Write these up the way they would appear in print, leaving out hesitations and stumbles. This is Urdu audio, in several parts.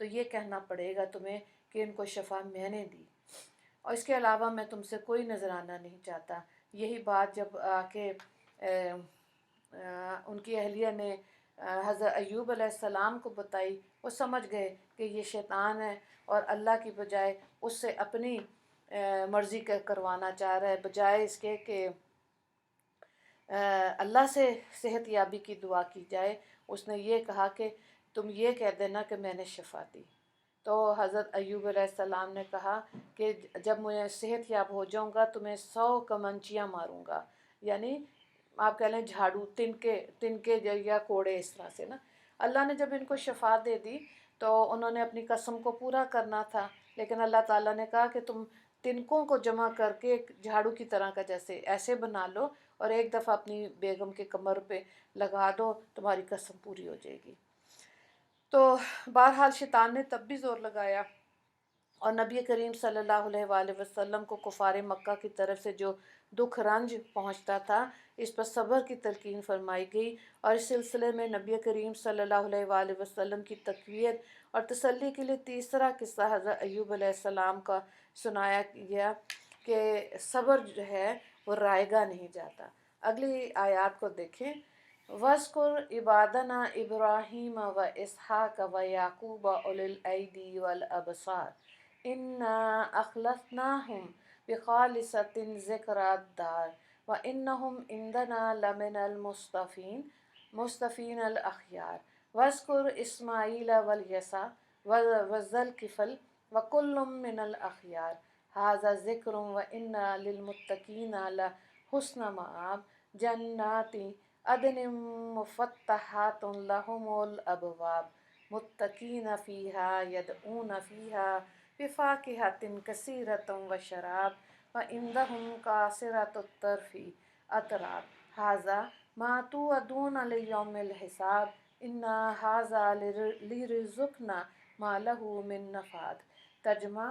تو یہ کہنا پڑے گا تمہیں کہ ان کو شفا میں نے دی، اور اس کے علاوہ میں تم سے کوئی نذرانہ نہیں چاہتا۔ یہی بات جب آ کے ان کی اہلیہ نے حضرت ایوب علیہ السلام کو بتائی، وہ سمجھ گئے کہ یہ شیطان ہے اور اللہ کی بجائے اس سے اپنی مرضی کروانا چاہ رہا ہے، بجائے اس کے کہ اللہ سے صحت یابی کی دعا کی جائے۔ اس نے یہ کہا کہ تم یہ کہہ دینا کہ میں نے شفا دی۔ تو حضرت ایوب علیہ السلام نے کہا کہ جب میں صحت یاب ہو جاؤں گا تو میں 100 کمنچیاں ماروں گا، یعنی آپ کہہ لیں جھاڑو، تنکے یا کوڑے، اس طرح سے نا۔ اللہ نے جب ان کو شفا دے دی تو انہوں نے اپنی قسم کو پورا کرنا تھا، لیکن اللہ تعالیٰ نے کہا کہ تم تنکوں کو جمع کر کے ایک جھاڑو کی طرح کا جیسے ایسے بنا لو اور ایک دفعہ اپنی بیگم کے کمر پہ لگا دو، تمہاری قسم پوری ہو جائے گی۔ تو بہرحال شیطان نے تب بھی زور لگایا، اور نبی کریم صلی اللہ علیہ وآلہ وسلم کو کفار مکہ کی طرف سے جو دکھ رنج پہنچتا تھا، اس پر صبر کی تلقین فرمائی گئی، اور اس سلسلے میں نبی کریم صلی اللہ علیہ وآلہ وسلم کی تقویت اور تسلی کے لیے تیسرا قصہ حضرت ایوب علیہ السلام کا سنایا گیا کہ صبر جو ہے وہ رائے گاہ نہیں جاتا۔ اگلی آیات کو دیکھیں۔ وَاذْكُرْ عِبَادَنَا إِبْرَاهِيمَ وَإِسْحَاقَ وَيَعْقُوبَ أُولِي الْأَيْدِي وَالْأَبْصَارِ إِنَّا أَخْلَصْنَاهُمْ بِخَالِصَةٍ ذِكْرَى الدَّارِ وَإِنَّهُمْ عِندَنَا لَمِنَ الْمُصْطَفَيْنَ الْأَخْيَارِ وَاذْكُرْ إِسْمَاعِيلَ وَالْيَسَعَ وَذَا الْكِفْلِ وَكُلٌّ مِّنَ الْأَخْيَارِ هَٰذَا ذِكْرٌ وَإِنَّ لِلْمُتَّقِينَ لَحُسْنَ مَآبٍ جَنَّاتِ عَدْنٍ مُّفَتَّحَةٌ لَهُمُ الْأَبْوَابُ متقین فیہا یدعون فیہا بفاکہۃ کثیرۃ وشراب وعندہم قاصرات الطرف اتراب ھذا ما توعدون لیوم الحساب ان ھذا لرزقنا ما لہ من نفاد۔ ترجمہ: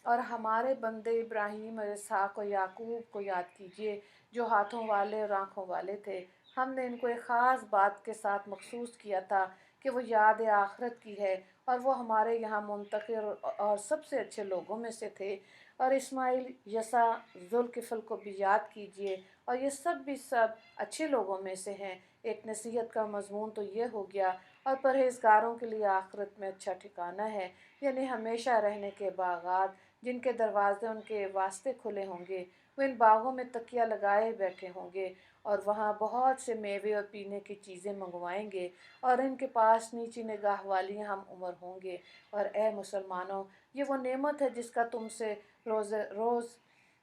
اور ہمارے بندے ابراہیم اور اسحاق و یعقوب کو یاد کیجیے جو ہاتھوں والے اور آنکھوں والے تھے۔ ہم نے ان کو ایک خاص بات کے ساتھ مخصوص کیا تھا کہ وہ یاد آخرت کی ہے، اور وہ ہمارے یہاں منتقر اور سب سے اچھے لوگوں میں سے تھے۔ اور اسماعیل، یسع، ذوالکفل کو بھی یاد کیجیے، اور یہ سب بھی سب اچھے لوگوں میں سے ہیں۔ ایک نصیحت کا مضمون تو یہ ہو گیا، اور پرہیزگاروں کے لیے آخرت میں اچھا ٹھکانہ ہے، یعنی ہمیشہ رہنے کے باغات جن کے دروازے ان کے واسطے کھلے ہوں گے۔ وہ ان باغوں میں تکیہ لگائے بیٹھے ہوں گے اور وہاں بہت سے میوے اور پینے کی چیزیں منگوائیں گے، اور ان کے پاس نیچی نگاہ والی ہم عمر ہوں گے۔ اور اے مسلمانوں، یہ وہ نعمت ہے جس کا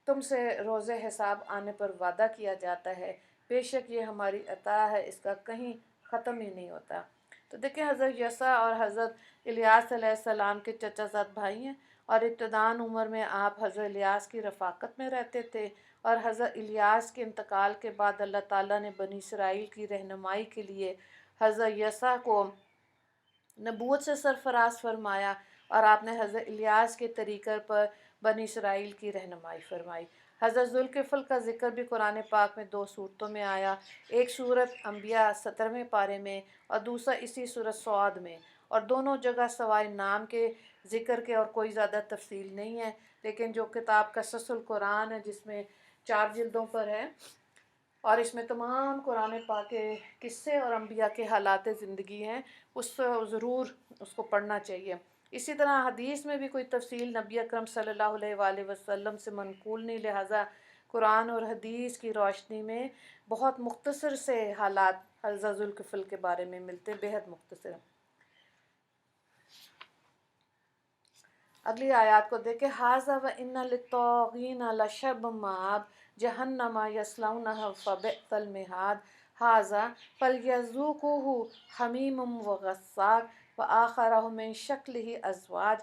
تم سے روز حساب آنے پر وعدہ کیا جاتا ہے۔ بے شک یہ ہماری عطا ہے، اس کا کہیں ختم ہی نہیں ہوتا۔ تو دیکھیں، حضرت یسع اور حضرت الیاس علیہ السلام کے چچا زاد بھائی ہیں، اور ابتدان عمر میں آپ حضرت الیاس کی رفاقت میں رہتے تھے، اور حضرت الیاس کے انتقال کے بعد اللہ تعالیٰ نے بنی اسرائیل کی رہنمائی کے لیے حضرت یسع کو نبوت سے سرفراز فرمایا، اور آپ نے حضرت الیاس کے طریقے پر بنی اسرائیل کی رہنمائی فرمائی۔ حضرت ذوالکفل کا ذکر بھی قرآن پاک میں 2 صورتوں میں آیا، ایک سورۃ انبیاء 17ویں پارے میں اور دوسرا اسی سورۃ صاد میں، اور دونوں جگہ سوائے نام کے ذکر کے اور کوئی زیادہ تفصیل نہیں ہے۔ لیکن جو کتاب قصص القرآن ہے، جس میں 4 جلدوں پر ہے، اور اس میں تمام قرآن پاک کے قصے اور انبیاء کے حالات زندگی ہیں، ضرور اس کو پڑھنا چاہیے۔ اسی طرح حدیث میں بھی کوئی تفصیل نبی اکرم صلی اللہ علیہ وآلہ وسلم سے منقول نہیں، لہٰذا قرآن اور حدیث کی روشنی میں بہت مختصر سے حالات حضرت ذوالکفل کے بارے میں ملتے ہیں، بہت مختصر۔ اگلی آیات کو دیکھیں۔ ھذا وَإِنَّ لِلطَّاغِينَ لَشَرَّ مَآبٍ جَہَنَّمَ يَصْلَوْنَهَا فَبِئْسَ الْمِہَادُ ھذا فَلْيَذُوقُوهُ حَمِیمٌ وَغَسَّاقٌ وَآخَرُ مِن شَکْلِهِ أَزْوَاجٌ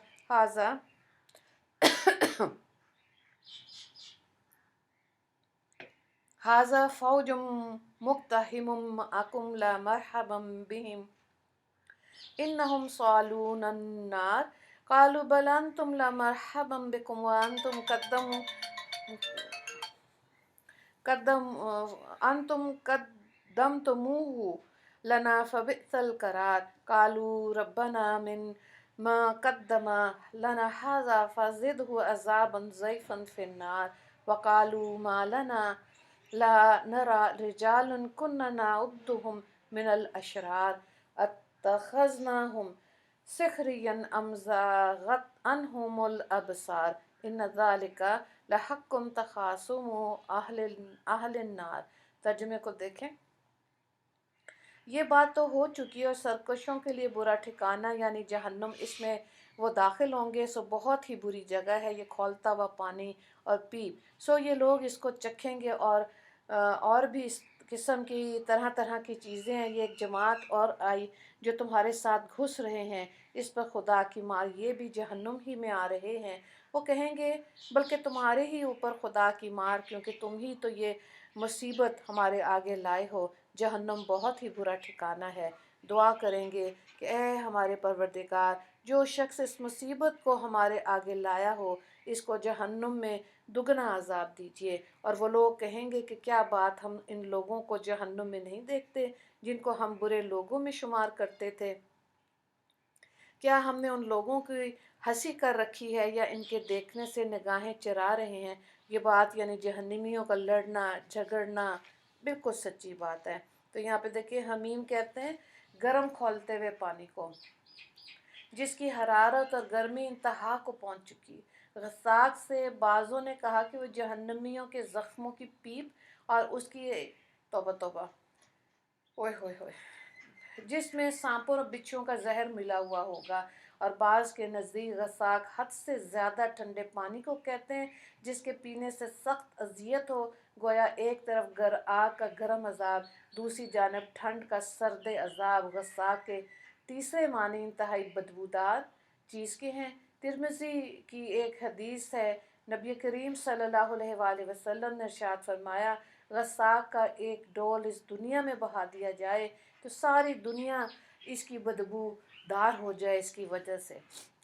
ھذا فَوْجٌ مُقْتَحِمٌ مَعَکُمْ لَا مَرْحَبًا بِہِمْ إِنَّهُمْ صَالُونَ النَّارَ قَالُوا بَلْ أَنْتُمْ لَا مَرْحَبًا بِكُمْ وَأَنْتُمْ قَدَّمْتُمُوهُ لَنَا فَبِئْسَ الْقَرَارُ قَالُوا رَبَّنَا ما قدم لنا هذا فزده عذابا ضعفا في النار وقالوا ما لنا لا نرى رجال كنا نعدهم من الأشرار اتخذناهم سخريا أم زاغت عنهم الأبصار إن ذلك لحق تخاصم أهل النار۔ ترجمے کو دیکھیں۔ یہ بات تو ہو چکی اور سرکشوں کے لیے برا ٹھکانہ یعنی جہنم، اس میں وہ داخل ہوں گے، سو بہت ہی بری جگہ ہے یہ کھولتا ہوا پانی اور پیپ، سو یہ لوگ اس کو چکھیں گے اور بھی اس قسم کی طرح طرح کی چیزیں ہیں۔ یہ ایک جماعت اور آئی جو تمہارے ساتھ گھس رہے ہیں اس پر خدا کی مار، یہ بھی جہنم ہی میں آ رہے ہیں۔ وہ کہیں گے بلکہ تمہارے ہی اوپر خدا کی مار، کیونکہ تم ہی تو یہ مصیبت ہمارے آگے لائے ہو۔ جہنم بہت ہی برا ٹھکانہ ہے۔ دعا کریں گے کہ اے ہمارے پروردگار، جو شخص اس مصیبت کو ہمارے آگے لایا ہو اس کو جہنم میں دگنا عذاب دیجیے۔ اور وہ لوگ کہیں گے کہ کیا بات، ہم ان لوگوں کو جہنم میں نہیں دیکھتے جن کو ہم برے لوگوں میں شمار کرتے تھے؟ کیا ہم نے ان لوگوں کی ہنسی کر رکھی ہے یا ان کے دیکھنے سے نگاہیں چرا رہے ہیں؟ یہ بات یعنی جہنمیوں کا لڑنا جھگڑنا بالکل سچی بات ہے۔ تو یہاں پہ دیکھیں حمیم کہتے ہیں گرم کھولتے ہوئے پانی کو، جس کی حرارت اور گرمی انتہا کو پہنچ چکی۔ غساق سے بعضوں نے کہا کہ وہ جہنمیوں کے زخموں کی پیپ اور اس کی توبہ توبہ اوئے ہوئے ہوئے جس میں سانپوں اور بچھوؤں کا زہر ملا ہوا ہوگا، اور بعض کے نزدیک غساق حد سے زیادہ ٹھنڈے پانی کو کہتے ہیں جس کے پینے سے سخت اذیت ہو، گویا ایک طرف آگ کا گرم عذاب، دوسری جانب ٹھنڈ کا سرد عذاب۔ غساق کے تیسرے معنی انتہائی بدبودار چیز کے ہیں۔ ترمذی کی ایک حدیث ہے، نبی کریم صلی اللہ علیہ وآلہ وسلم نے ارشاد فرمایا، غساق کا ایک ڈول اس دنیا میں بہا دیا جائے تو ساری دنیا اس کی بدبو دار ہو جائے اس کی وجہ سے۔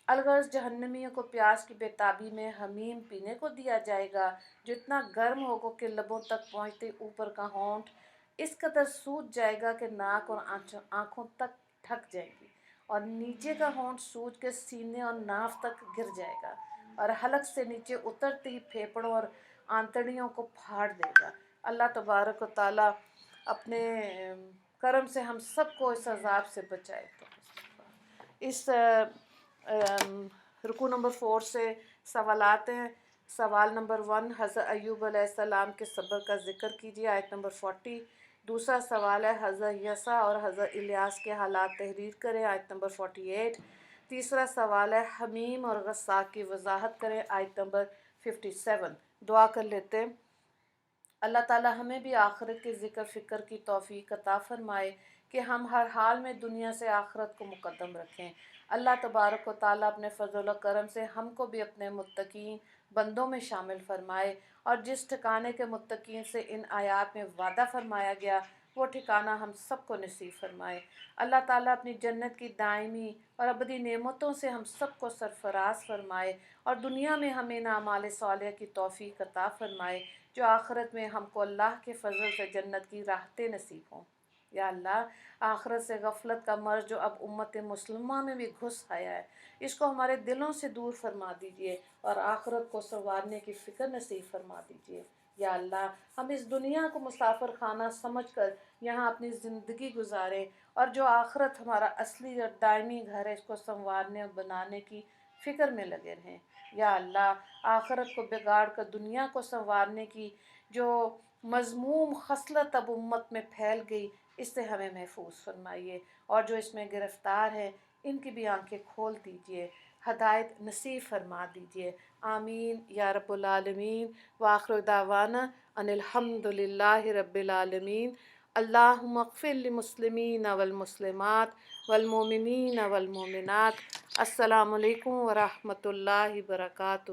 الغرض جہنمیوں کو پیاس کی بے تابی میں حمیم پینے کو دیا جائے گا جو اتنا گرم ہوگا کہ لبوں تک پہنچتے اوپر کا ہونٹ اس قدر سوج جائے گا کہ ناک اور آنکھوں تک ڈھک جائے گی، اور نیچے کا ہونٹ سوج کے سینے اور ناف تک گر جائے گا، اور حلق سے نیچے اترتے ہی پھیپڑوں اور آنتڑیوں کو پھاڑ دے گا۔ اللہ تبارک و تعالیٰ اپنے کرم سے ہم سب کو اس عذاب سے بچائے۔ اس رکوع نمبر 4 سے سوالات ہیں۔ سوال نمبر 1، حضرت ایوب علیہ السلام کے صبر کا ذکر کیجیے، آیت نمبر 40۔ دوسرا سوال ہے حضرت یسع اور حضرت الیاس کے حالات تحریر کریں، آیت نمبر 48۔ تیسرا سوال ہے حمیم اور غساق کی وضاحت کریں، آیت نمبر 57۔ دعا کر لیتے ہیں۔ اللہ تعالیٰ ہمیں بھی آخرت کے ذکر فکر کی توفیق عطا فرمائے کہ ہم ہر حال میں دنیا سے آخرت کو مقدم رکھیں۔ اللہ تبارک و تعالیٰ اپنے فضل و کرم سے ہم کو بھی اپنے متقین بندوں میں شامل فرمائے، اور جس ٹھکانے کے متقین سے ان آیات میں وعدہ فرمایا گیا وہ ٹھکانہ ہم سب کو نصیب فرمائے۔ اللہ تعالیٰ اپنی جنت کی دائمی اور ابدی نعمتوں سے ہم سب کو سرفراز فرمائے، اور دنیا میں ہمیں اعمال صالحہ کی توفیق عطا فرمائے جو آخرت میں ہم کو اللہ کے فضل سے جنت کی راحتیں نصیب ہوں۔ یا اللہ، آخرت سے غفلت کا مرض جو اب امت مسلمہ میں بھی گھس آیا ہے اس کو ہمارے دلوں سے دور فرما دیجیے، اور آخرت کو سنوارنے کی فکر نصیب فرما دیجیے۔ یا اللہ، ہم اس دنیا کو مسافر خانہ سمجھ کر یہاں اپنی زندگی گزاریں، اور جو آخرت ہمارا اصلی اور دائمی گھر ہے اس کو سنوارنے اور بنانے کی فکر میں لگے رہیں۔ یا اللہ، آخرت کو بگاڑ کر دنیا کو سنوارنے کی جو مذموم خصلت اب امت میں پھیل گئی اس سے ہمیں محفوظ فرمائیے، اور جو اس میں گرفتار ہیں ان کی بھی آنکھیں کھول دیجیے، ہدایت نصیب فرما دیجیے۔ آمین یا رب العالمین۔ وآخر دعوانا ان الحمد للہ رب العالمین۔ اللہم اغفر للمسلمین والمسلمات والمؤمنین والمؤمنات۔ السلام علیکم ورحمۃ اللہ وبرکاتہ۔